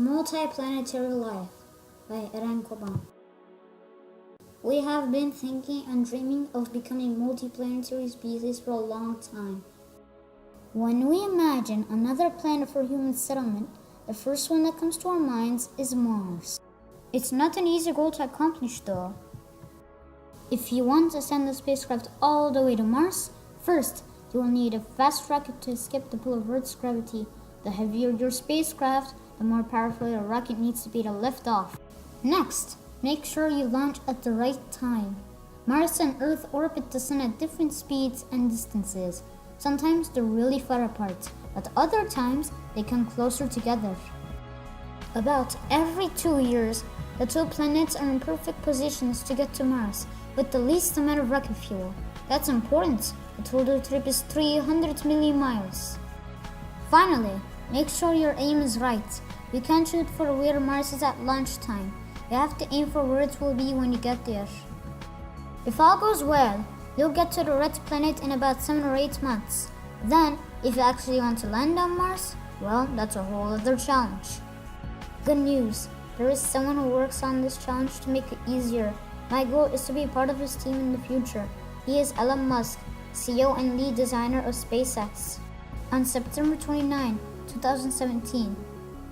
Multiplanetary Life by Eren Coban. We have been thinking and dreaming of becoming multiplanetary species for a long time. When we imagine another planet for human settlement, the first one that comes to our minds is Mars. It's not an easy goal to accomplish though. If you want to send a spacecraft all the way to Mars, first you will need a fast rocket to escape the pull of Earth's gravity. The heavier your spacecraft, the more powerful your rocket needs to be to lift off. Next, make sure you launch at the right time. Mars and Earth orbit the Sun at different speeds and distances. Sometimes they're really far apart, but other times they come closer together. About every 2 years, the two planets are in perfect positions to get to Mars with the least amount of rocket fuel. That's important. The total trip is 300 million miles. Finally, make sure your aim is right. You can't shoot for where Mars is at launch time. You have to aim for where it will be when you get there. If all goes well, you'll get to the red planet in about 7 or 8 months. Then, if you actually want to land on Mars, well, that's a whole other challenge. Good news, there is someone who works on this challenge to make it easier. My goal is to be part of his team in the future. He is Elon Musk, CEO and lead designer of SpaceX. On September 29, 2017,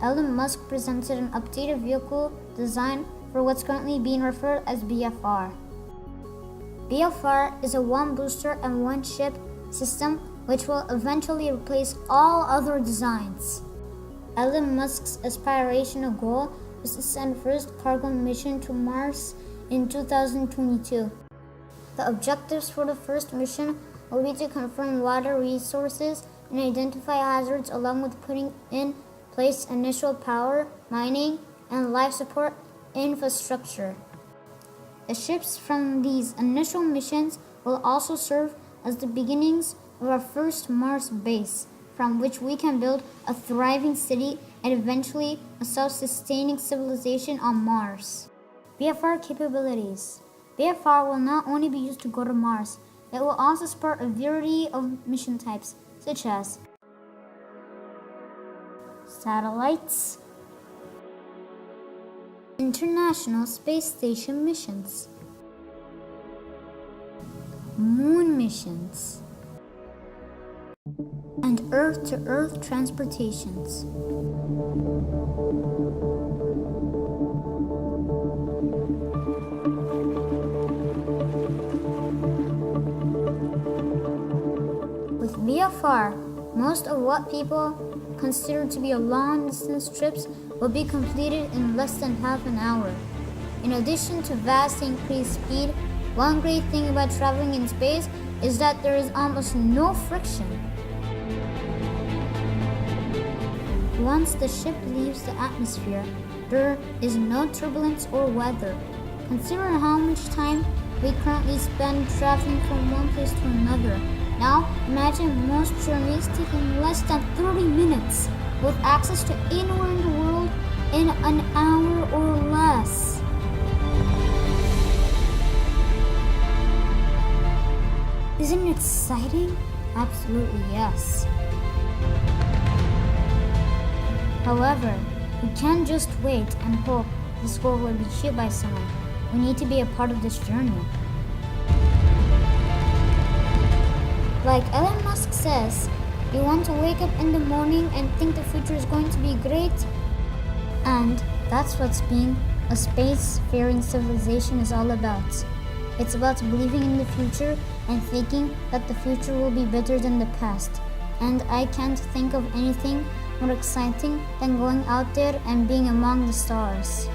Elon Musk presented an updated vehicle design for what's currently being referred as BFR. BFR is a one booster and one ship system which will eventually replace all other designs. Elon Musk's aspirational goal is to send first cargo mission to Mars in 2022. The objectives for the first mission will be to confirm water resources and identify hazards along with putting in place initial power, mining, and life support infrastructure. The ships from these initial missions will also serve as the beginnings of our first Mars base, from which we can build a thriving city and eventually a self-sustaining civilization on Mars. BFR capabilities. BFR will not only be used to go to Mars, it will also support a variety of mission types, such as satellites, International Space Station missions, moon missions, and Earth-to-Earth transportations. With BFR, most of what people consider to be a long-distance trips will be completed in less than half an hour. In addition to vastly increased speed, one great thing about traveling in space is that there is almost no friction. Once the ship leaves the atmosphere, there is no turbulence or weather. Consider how much time we currently spend traveling from one place to another. Now, imagine most journeys taking less than 30 minutes, with access to anywhere in the world in an hour or less. Isn't it exciting? Absolutely yes. However, we can't just wait and hope this goal will be achieved by someone. We need to be a part of this journey. Like Elon Musk says, you want to wake up in the morning and think the future is going to be great? And that's what being a space-faring civilization is all about. It's about believing in the future and thinking that the future will be better than the past. And I can't think of anything more exciting than going out there and being among the stars.